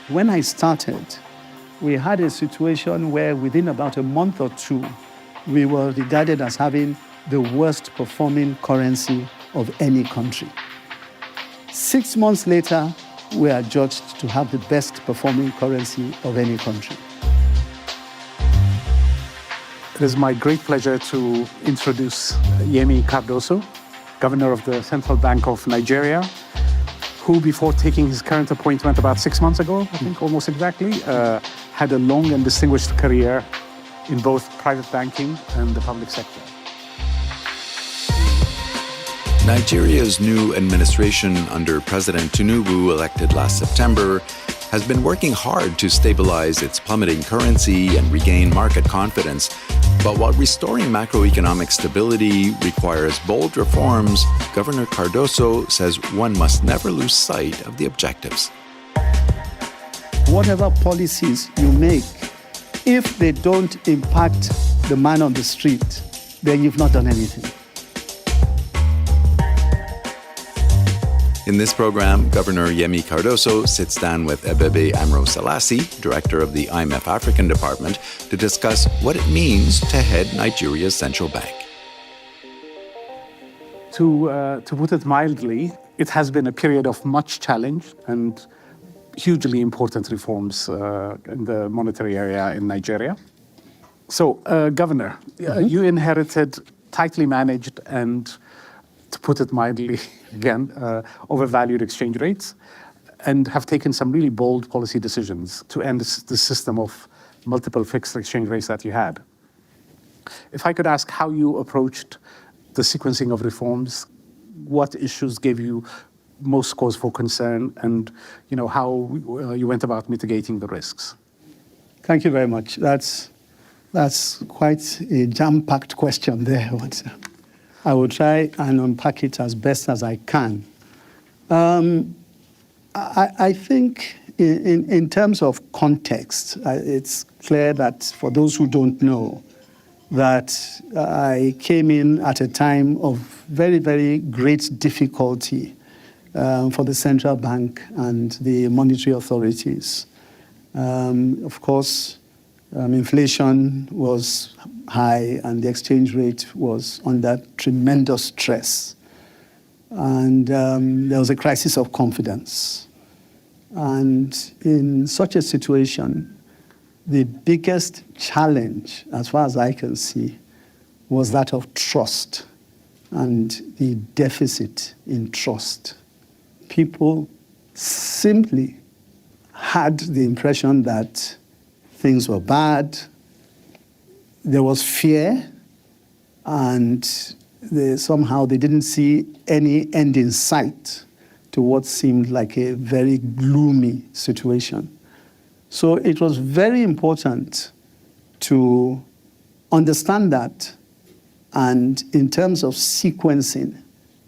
When I started, we had a situation where within about a month or two, we were regarded as having the worst performing currency of any country. 6 months later, we are judged to have the best performing currency of any country. It is my great pleasure to introduce Olayemi Cardoso, Governor of the Central Bank of Nigeria, who before taking his current appointment about 6 months ago, I think almost exactly, had a long and distinguished career in both private banking and the public sector. Nigeria's new administration under President Tinubu, elected last September, has been working hard to stabilize its plummeting currency and regain market confidence. But while restoring macroeconomic stability requires bold reforms, Governor Cardoso says one must never lose sight of the objectives. Whatever policies you make, if they don't impact the man on the street, then you've not done anything. In this program, Governor Olayemi Cardoso sits down with Abebe Aemro Selassie, director of the IMF African Department, to discuss what it means to head Nigeria's central bank. To put it mildly, it has been a period of much challenge and hugely important reforms in the monetary area in Nigeria. So, Governor, you inherited tightly managed and, to put it mildly, again, overvalued exchange rates, and have taken some really bold policy decisions to end the system of multiple fixed exchange rates that you had. If I could ask how you approached the sequencing of reforms, what issues gave you most cause for concern, and how you went about mitigating the risks? Thank you very much. That's quite a jam-packed question there. I will try and unpack it as best as I can. I think in terms of context, it's clear that for those who don't know, that I came in at a time of very, very great difficulty for the central bank and the monetary authorities. Of course, inflation was high and the exchange rate was under tremendous stress. And there was a crisis of confidence. And in such a situation, the biggest challenge, as far as I can see, was that of trust and the deficit in trust. People simply had the impression that things were bad. There was fear, and somehow they didn't see any end in sight to what seemed like a very gloomy situation. So it was very important to understand that, and in terms of sequencing,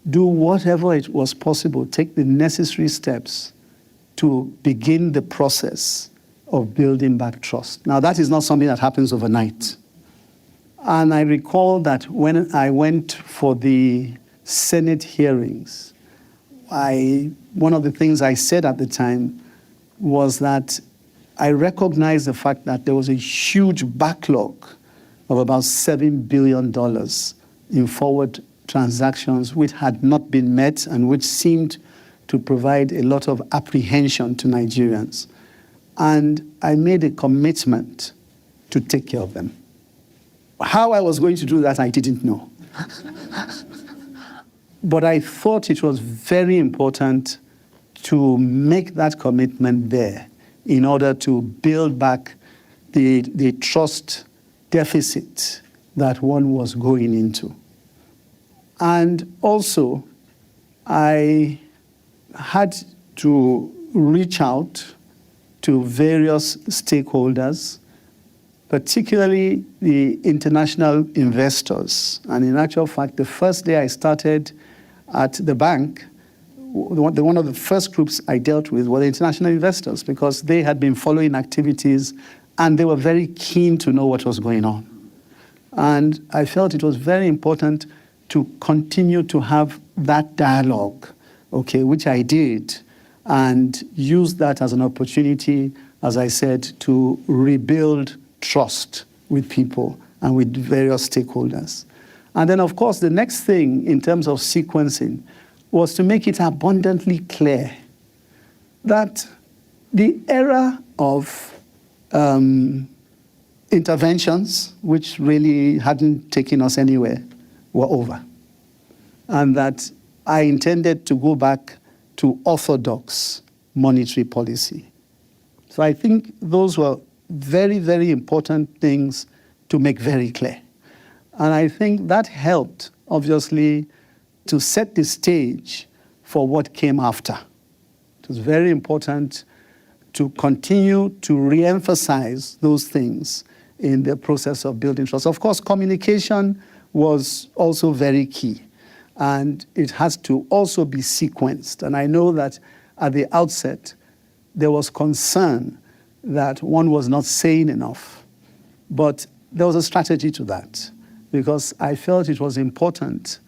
do whatever it was possible, take the necessary steps to begin the process of building back trust. Now, that is not something that happens overnight. And I recall that when I went for the Senate hearings, one of the things I said at the time was that I recognized the fact that there was a huge backlog of about $7 billion in forward transactions which had not been met and which seemed to provide a lot of apprehension to Nigerians. And I made a commitment to take care of them. How I was going to do that, I didn't know. But I thought it was very important to make that commitment there in order to build back the trust deficit that one was going into. And also, I had to reach out to various stakeholders, particularly the international investors. And in actual fact, the first day I started at the bank, one of the first groups I dealt with were the international investors, because they had been following activities and they were very keen to know what was going on. And I felt it was very important to continue to have that dialogue, which I did. and use that as an opportunity, as I said, to rebuild trust with people and with various stakeholders. And then, of course, the next thing in terms of sequencing was to make it abundantly clear that the era of interventions, which really hadn't taken us anywhere, were over. And that I intended to go back to orthodox monetary policy. So I think those were very, very important things to make very clear. And I think that helped, obviously, to set the stage for what came after. It was very important to continue to re-emphasize those things in the process of building trust. Of course, communication was also very key, and it has to also be sequenced. And I know that at the outset, there was concern that one was not saying enough. But there was a strategy to that, because I felt it was important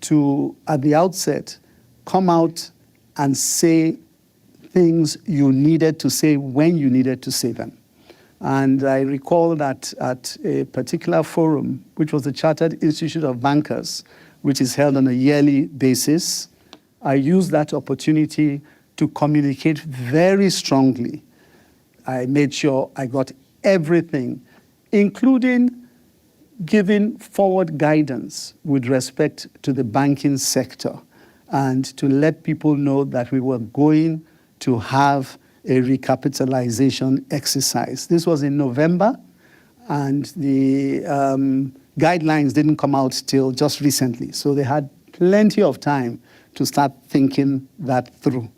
to, at the outset, come out and say things you needed to say when you needed to say them. And I recall that at a particular forum, which was the Chartered Institute of Bankers, which is held on a yearly basis, I used that opportunity to communicate very strongly. I made sure I got everything, including giving forward guidance with respect to the banking sector, and to let people know that we were going to have a recapitalization exercise. This was in November, and the guidelines didn't come out till just recently. So they had plenty of time to start thinking that through.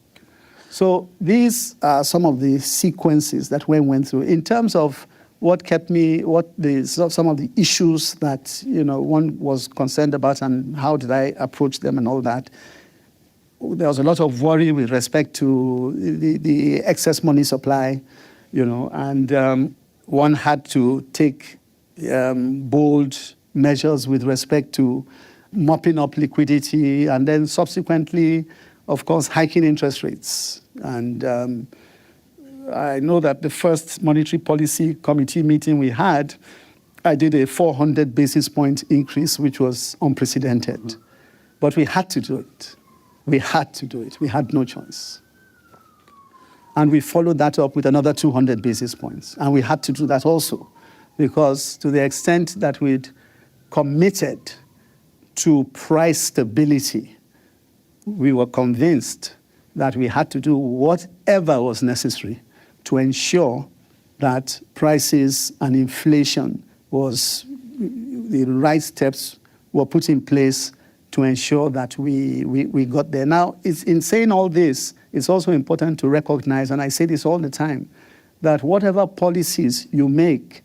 So these are some of the sequences that we went through. In terms of what kept me, some of the issues that one was concerned about and how did I approach them and all that, there was a lot of worry with respect to the excess money supply, and one had to take bold measures with respect to mopping up liquidity, and then subsequently, of course, hiking interest rates. And I know that the first monetary policy committee meeting we had, I did a 400 basis point increase, which was unprecedented. Mm-hmm. But we had to do it. We had to do it. We had no choice. And we followed that up with another 200 basis points. And we had to do that also, because to the extent that we'd committed to price stability, we were convinced that we had to do whatever was necessary to ensure that prices and inflation the right steps were put in place to ensure that we got there. Now, in saying all this, it's also important to recognize, and I say this all the time, that whatever policies you make,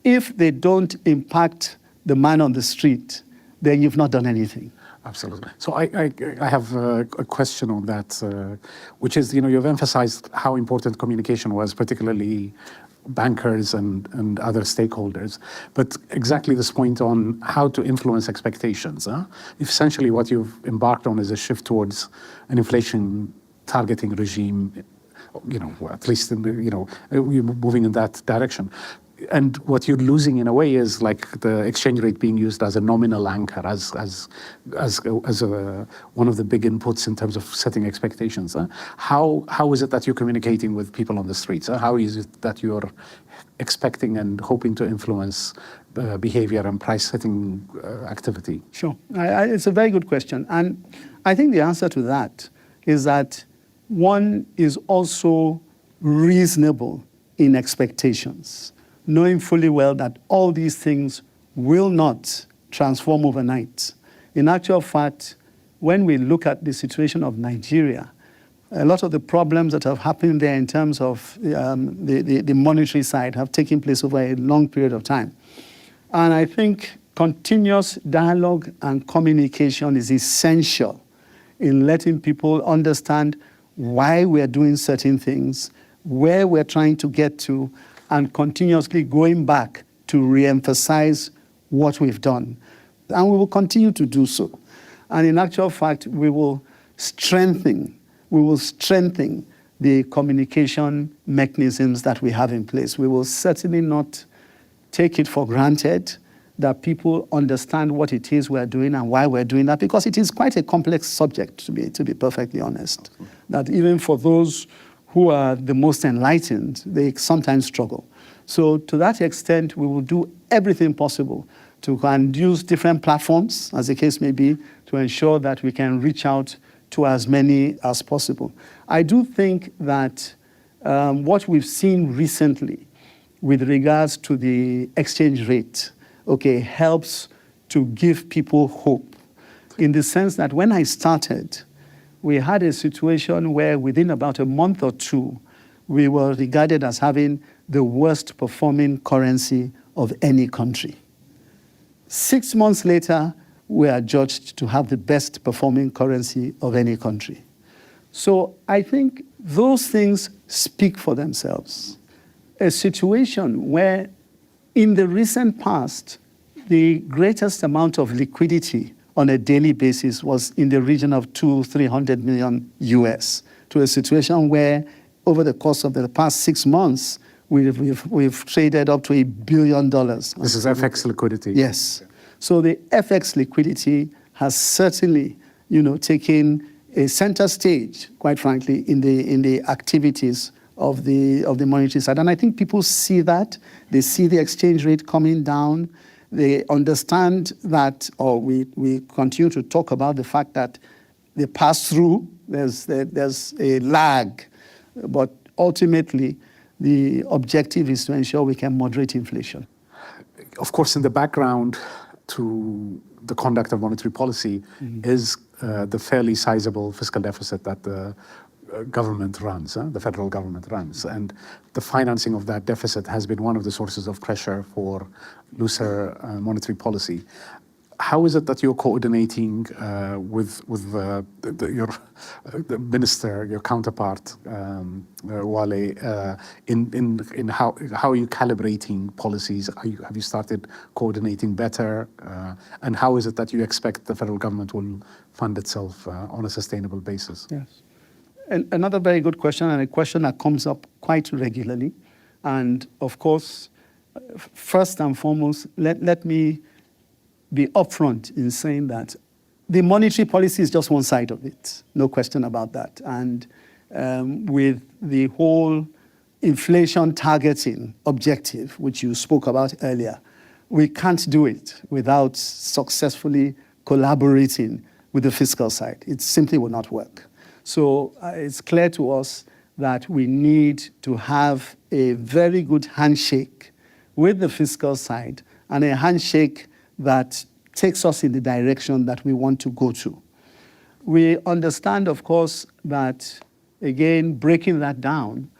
if they don't impact the man on the street, then you've not done anything. Absolutely. So I have a question on that, which is, you've emphasized how important communication was, particularly bankers and other stakeholders. But exactly this point on how to influence expectations. Essentially, what you've embarked on is a shift towards an inflation targeting regime, at least we're moving in that direction. And what you're losing in a way is like the exchange rate being used as a nominal anchor, as one of the big inputs in terms of setting expectations. How is it that you're communicating with people on the streets? How is it that you're expecting and hoping to influence behavior and price setting activity? Sure. It's a very good question. And I think the answer to that is that one is also reasonable in expectations, knowing fully well that all these things will not transform overnight. In actual fact, when we look at the situation of Nigeria, a lot of the problems that have happened there in terms of the monetary side have taken place over a long period of time. And I think continuous dialogue and communication is essential in letting people understand why we're doing certain things, where we're trying to get to, and continuously going back to re-emphasize what we've done. And we will continue to do so. And in actual fact, we will strengthen we will strengthen the communication mechanisms that we have in place. We will certainly not take it for granted that people understand what it is we're doing and why we're doing that, because it is quite a complex subject, to be perfectly honest. That even for those who are the most enlightened, they sometimes struggle. So to that extent, we will do everything possible to use different platforms, as the case may be, to ensure that we can reach out to as many as possible. I do think that what we've seen recently with regards to the exchange rate, helps to give people hope, in the sense that when I started, we had a situation where within about a month or two, we were regarded as having the worst performing currency of any country. 6 months later, we are judged to have the best performing currency of any country. So I think those things speak for themselves. A situation where in the recent past, the greatest amount of liquidity on a daily basis was in the region of $200-300 million US, to a situation where over the course of the past 6 months, we've traded up to $1 billion. This is FX liquidity. Yes. So the FX liquidity has certainly, taken a center stage, quite frankly, in the activities of the monetary side. And I think people see that. They see the exchange rate coming down. They understand that, or we continue to talk about the fact that the pass-through, there's a lag. But ultimately, the objective is to ensure we can moderate inflation. Of course, in the background to the conduct of monetary policy is the fairly sizable fiscal deficit that the government runs, the federal government runs. And the financing of that deficit has been one of the sources of pressure for looser monetary policy. How is it that you're coordinating with the minister, your counterpart, Wale, in how are you calibrating policies? Have you started coordinating better? And how is it that you expect the federal government will fund itself on a sustainable basis? Yes. And another very good question, and a question that comes up quite regularly. And of course, first and foremost, let me be upfront in saying that the monetary policy is just one side of it, no question about that. And with the whole inflation targeting objective, which you spoke about earlier, we can't do it without successfully collaborating with the fiscal side. It simply will not work. So it's clear to us that we need to have a very good handshake with the fiscal side, and a handshake that takes us in the direction that we want to go to. We understand, of course, that, again, breaking that down,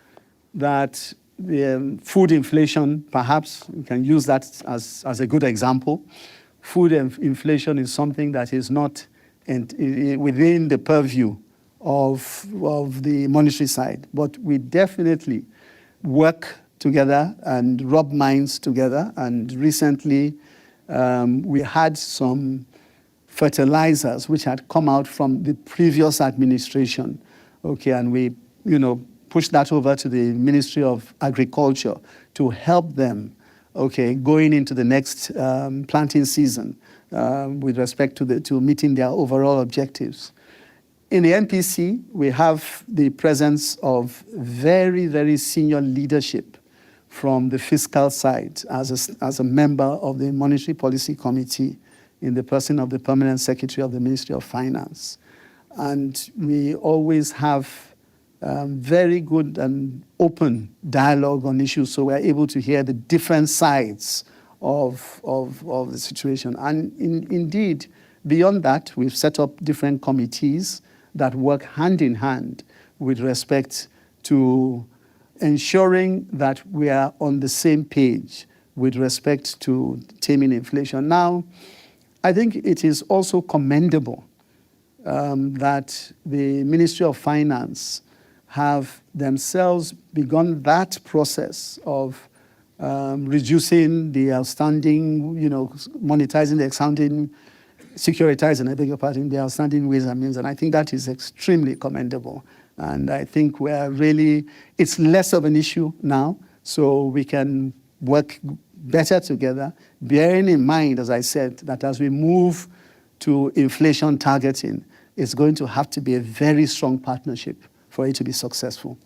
that the food inflation, perhaps we can use that as a good example. Food inflation is something that is not within the purview of the monetary side, but we definitely work together and rub minds together. And recently, we had some fertilizers which had come out from the previous administration, and we, pushed that over to the Ministry of Agriculture to help them, going into the next planting season with respect to meeting their overall objectives. In the NPC, we have the presence of very, very senior leadership from the fiscal side as a member of the Monetary Policy Committee in the person of the Permanent Secretary of the Ministry of Finance. And we always have very good and open dialogue on issues, so we're able to hear the different sides of the situation. And indeed, beyond that, we've set up different committees that work hand in hand with respect to ensuring that we are on the same page with respect to taming inflation. Now, I think it is also commendable that the Ministry of Finance have themselves begun that process of reducing the outstanding, monetizing the outstanding securitizing, I beg your pardon, the outstanding ways and means. And I think that is extremely commendable. And I think it's less of an issue now, so we can work better together, bearing in mind, as I said, that as we move to inflation targeting, it's going to have to be a very strong partnership for it to be successful.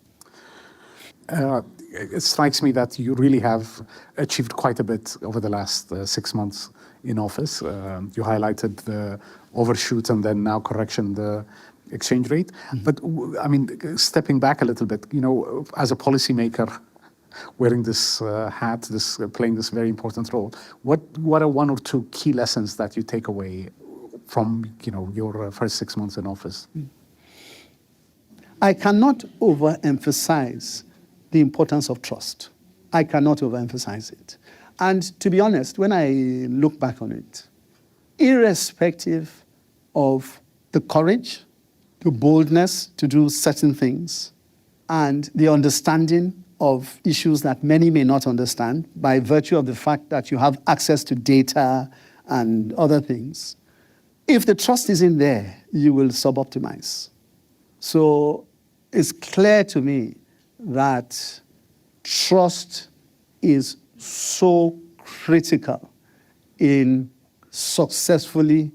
It strikes me that you really have achieved quite a bit over the last 6 months in office. You highlighted the overshoot and then now correction, the exchange rate. But I mean, stepping back a little bit, as a policymaker, wearing this hat, playing this very important role, what are one or two key lessons that you take away from your first 6 months in office? I cannot overemphasize the importance of trust. I cannot overemphasize it. And to be honest, when I look back on it, irrespective of the courage, the boldness to do certain things, and the understanding of issues that many may not understand by virtue of the fact that you have access to data and other things, if the trust isn't there, you will suboptimize. So it's clear to me that trust is so critical in successfully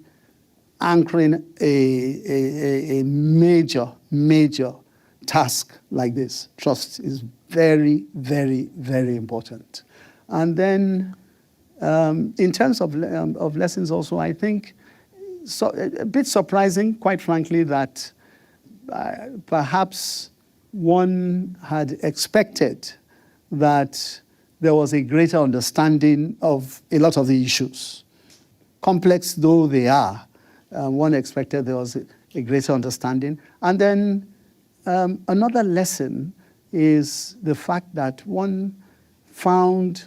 anchoring a major task like this. Trust is very, very, very important. And then in terms of lessons also, I think a bit surprising, quite frankly, that perhaps one had expected that there was a greater understanding of a lot of the issues. Complex though they are, one expected there was a greater understanding. And then another lesson is the fact that one found,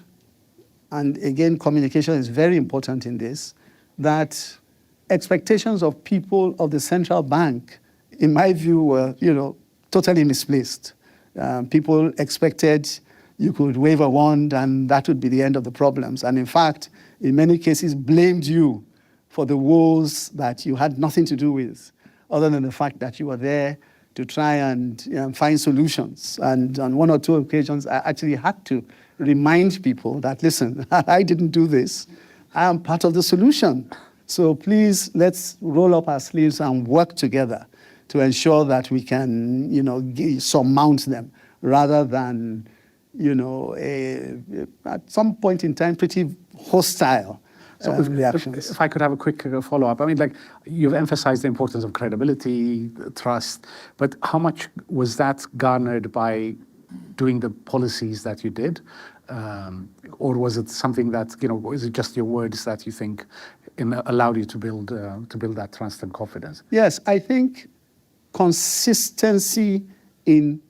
and again, communication is very important in this, that expectations of people of the central bank, in my view, were, totally misplaced. People expected you could wave a wand and that would be the end of the problems. And in fact, in many cases, blamed you for the woes that you had nothing to do with, other than the fact that you were there to try and find solutions. And on one or two occasions, I actually had to remind people that, listen, I didn't do this. I am part of the solution. So please, let's roll up our sleeves and work together to ensure that we can, surmount them, rather than, at some point in time, pretty hostile reactions. If I could have a quick follow-up. I mean, you've emphasized the importance of credibility, trust, but how much was that garnered by doing the policies that you did? Or was it something that, is it just your words that you think allowed you to build that trust and confidence? Yes, I think consistency in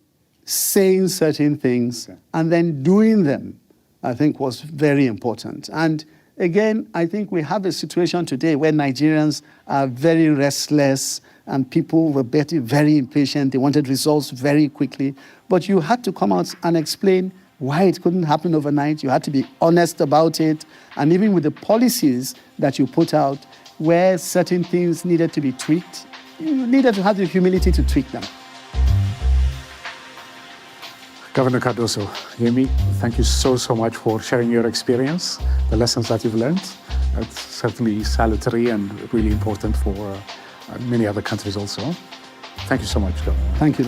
saying certain things and then doing them, I think, was very important. And again, I think we have a situation today where Nigerians are very restless and people were very impatient. They wanted results very quickly. But you had to come out and explain why it couldn't happen overnight. You had to be honest about it. And even with the policies that you put out, where certain things needed to be tweaked, you needed to have the humility to tweak them. Governor Cardoso, Yemi, thank you so much for sharing your experience, the lessons that you've learned. It's certainly salutary and really important for many other countries also. Thank you so much, Governor. Thank you.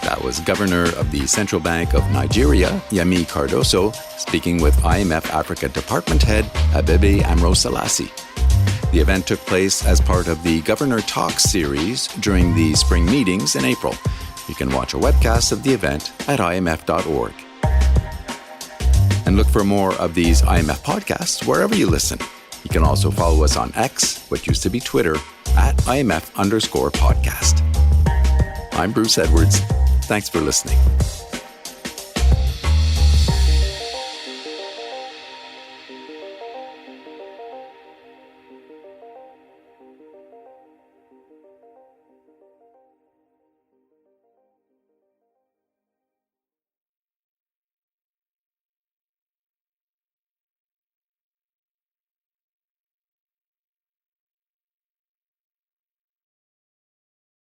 That was Governor of the Central Bank of Nigeria, Yemi Cardoso, speaking with IMF Africa Department Head, Abebe Aemro Selassie. The event took place as part of the Governor Talks series during the spring meetings in April. You can watch a webcast of the event at imf.org. And look for more of these IMF podcasts wherever you listen. You can also follow us on X, what used to be Twitter, at IMF_podcast. I'm Bruce Edwards. Thanks for listening.